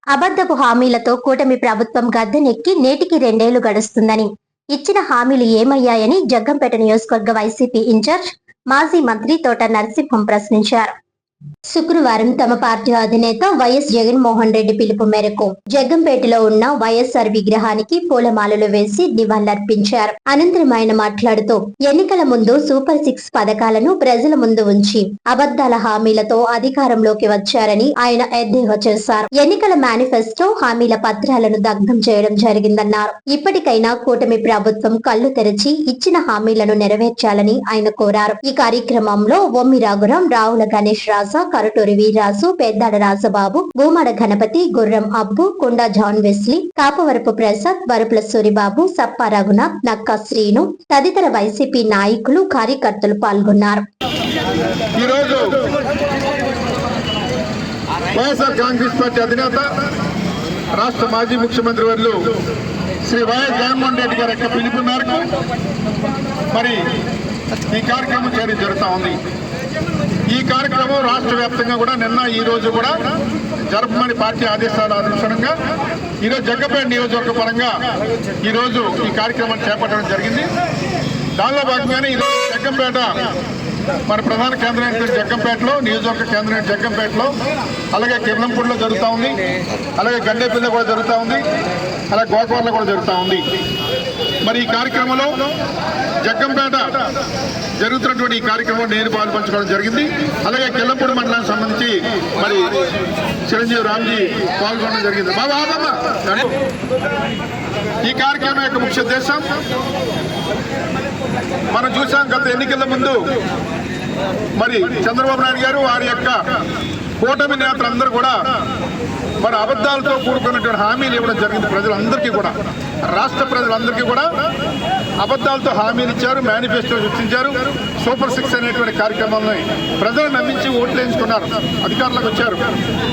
అబద్ధపు హామీలతో కూటమి ప్రభుత్వం గద్దెనెక్కి నేటికి 2 ఏళ్లు గడుస్తుందని, ఇచ్చిన హామీలు ఏమయ్యాయని జగ్గంపేట నియోజకవర్గ వైసీపీ ఇన్ఛార్జ్, మాజీ మంత్రి తోట నరసింహం ప్రశ్నించారు. శుక్రవారం తమ పార్టీ అధినేత వైఎస్ జగన్మోహన్ రెడ్డి పిలుపు మేరకు జగ్గంపేటలో ఉన్న వైఎస్ఆర్ విగ్రహానికి పూలమాలలు వేసి నివాళులర్పించారు. అనంతరం ఆయన మాట్లాడుతూ, ఎన్నికల ముందు సూపర్ 6 పథకాలను ప్రజల ముందు ఉంచి అబద్దాల హామీలతో అధికారంలోకి వచ్చారని ఆయన ఎద్దేవా చేశారు. ఎన్నికల మేనిఫెస్టో హామీల పత్రాలను దగ్ధం చేయడం జరిగిందన్నారు. ఇప్పటికైనా కూటమి ప్రభుత్వం కళ్లు తెరిచి ఇచ్చిన హామీలను నెరవేర్చాలని ఆయన కోరారు. ఈ కార్యక్రమంలో ఒమ్మి రాఘురాం, రావుల గణేష్ రాజా, కరటూరి వీరాసు, పెద్దాడ రాజబాబు, భూమడ గణపతి, గుర్రం అబ్బు, కొండా జాన్ వెస్లీ, కాపవరపు ప్రసాద్, వరపుల సూరిబాబు, సప్ప రఘునాథ్, నక్క శ్రీను తదితర వైసీపీ నాయకులు, కార్యకర్తలు పాల్గొన్నారు. వైఎస్ఆర్ కాంగ్రెస్ పార్టీ అధినేత, రాష్ట్ర మాజీ ముఖ్యమంత్రి వర్యులు శ్రీ వైఎస్ జగన్మోహన్ రెడ్డి గారి యొక్క పిలుపు మేరకు మరి ఈ కార్యక్రమం చేయడం జరుగుతూ ఉంది. ఈ కార్యక్రమం రాష్ట్ర వ్యాప్తంగా కూడా నిన్న ఈ రోజు కూడా జరపమని పార్టీ ఆదేశాల అనుసారంగా ఈరోజు జగ్గంపేట నియోజకవర్గ పరంగా ఈరోజు ఈ కార్యక్రమాన్ని చేపట్టడం జరిగింది. దానిలో భాగంగానే ఈరోజు జగ్గంపేట మన ప్రధాన కేంద్రం జగ్గంపేటలో, నియోజకవర్గ కేంద్రం జగ్గంపేటలో, అలాగే కిర్లంపూడిలో జరుగుతూ ఉంది, అలాగే గండేపల్లిలో కూడా జరుగుతూ ఉంది, అలాగే గోకవరంలో కూడా జరుగుతూ ఉంది. మరి ఈ కార్యక్రమంలో జగ్గంపేట జరుగుతున్నటువంటి ఈ కార్యక్రమం నేను పాల్పంచుకోవడం జరిగింది. అలాగే కిర్లంపూడి మండలానికి సంబంధించి మరి చిరంజీవి రామ్జీ పాల్గొనడం జరిగింది. ఈ కార్యక్రమం యొక్క ముఖ్య ఉద్దేశం మనం చూసాం. గత ఎన్నికల ముందు మరి చంద్రబాబు నాయుడు గారు వారి యొక్క కూటమి నేతలందరూ కూడా మరి అబద్ధాలతో కూడుకున్నటువంటి హామీలు ఇవ్వడం జరిగింది. ప్రజలందరికీ కూడా, రాష్ట్ర ప్రజలందరికీ కూడా అబద్ధాలతో హామీలు ఇచ్చారు, మేనిఫెస్టో సృష్టించారు. సూపర్ 6 అనేటువంటి కార్యక్రమాలను ప్రజలు నమ్మించి ఓట్లు వేయించుకున్నారు, అధికారులకు వచ్చారు.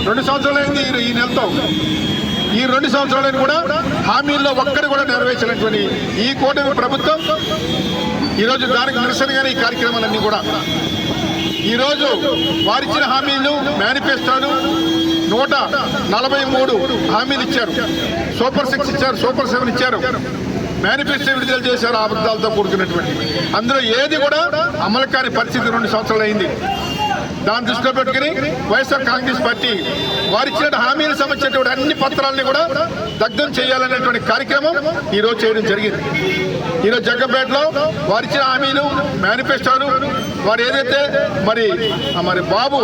2 సంవత్సరాలైంది ఈ నెలతో. ఈ 2 సంవత్సరాలైన కూడా హామీల్లో ఒక్కటి కూడా నెరవేర్చినటువంటి ఈ కూటమి ప్రభుత్వం ఈరోజు దానికి నిరసనగానే ఈ కార్యక్రమాలన్నీ కూడా ఈరోజు వారిచ్చిన హామీలు, మేనిఫెస్టోలు 143 హామీలు ఇచ్చారు. సూపర్ 6 ఇచ్చారు, సూపర్ 7 ఇచ్చారు, మేనిఫెస్టో విడుదల చేశారు అబద్ధాలతో కూడుకున్నటువంటి. అందులో ఏది కూడా అమలు కాని పరిస్థితి 2 సంవత్సరాలు అయింది. దాన్ని దృష్టిలో పెట్టుకుని వైఎస్ఆర్ కాంగ్రెస్ పార్టీ వారిచ్చిన హామీలు సంబంధించినటువంటి అన్ని పత్రాలని కూడా దగ్ధం చేయాలనేటువంటి కార్యక్రమం ఈరోజు చేయడం జరిగింది. ఈరోజు జగ్గంపేటలో వారిచ్చిన హామీలు, మేనిఫెస్టోలు, వారు ఏదైతే మరి బాబు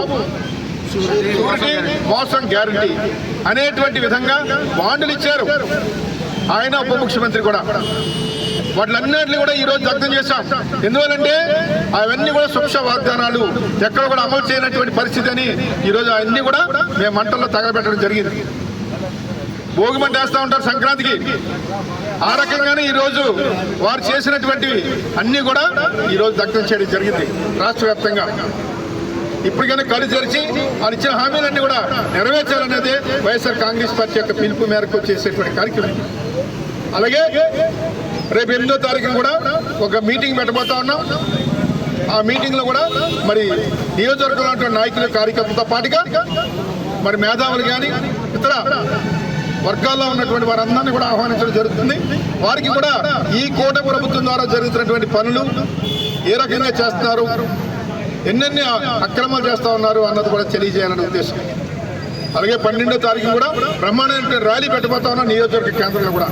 మోసం గ్యారంటీ అనేటువంటి విధంగా బాండ్లు ఇచ్చారు. ఆయన ఉప ముఖ్యమంత్రి కూడా వాటిలన్నింటినీ కూడా ఈరోజు దగ్ధం చేశాం. ఎందువల్లంటే అవన్నీ కూడా శుభ్ర వాగ్దానాలు ఎక్కడ కూడా అమలు చేయనటువంటి పరిస్థితి అని ఈరోజు అవన్నీ కూడా మేము మంటల్లో తగలబెట్టడం జరిగింది. భోగి మంట వేస్తూ ఉంటారు సంక్రాంతికి. ఆ రకంగానే ఈరోజు వారు చేసినటువంటివి అన్నీ కూడా ఈరోజు దగ్ధం చేయడం జరిగింది రాష్ట్ర వ్యాప్తంగా. ఇప్పటికైనా కళ్ళు తెరిచి వాళ్ళు ఇచ్చిన హామీలన్నీ కూడా నెరవేర్చాలనేది వైఎస్ఆర్ కాంగ్రెస్ పార్టీ యొక్క పిలుపు మేరకు చేసేటువంటి కార్యక్రమం. అలాగే రేపు 8వ తారీఖున కూడా ఒక మీటింగ్ పెట్టబోతా ఉన్నాం. ఆ మీటింగ్లో కూడా మరి నియోజకవర్గంలో నాయకులు, కార్యకర్తలతో పాటుగా మరి మేధావులు కానీ ఇతర వర్గాల్లో ఉన్నటువంటి వారందరినీ కూడా ఆహ్వానించడం జరుగుతుంది. వారికి కూడా ఈ కూటమి ప్రభుత్వం ద్వారా జరుగుతున్నటువంటి పనులు ఏ రకంగా చేస్తున్నారు, ఎన్నెన్ని అక్రమాలు చేస్తూ ఉన్నారు అన్నది కూడా తెలియజేయాలనే ఉద్దేశం. అలాగే 12వ తారీఖు కూడా బ్రహ్మాండమైన ర్యాలీ పెట్టబోతా ఉన్నాం నియోజకవర్గ కేంద్రంలో కూడా.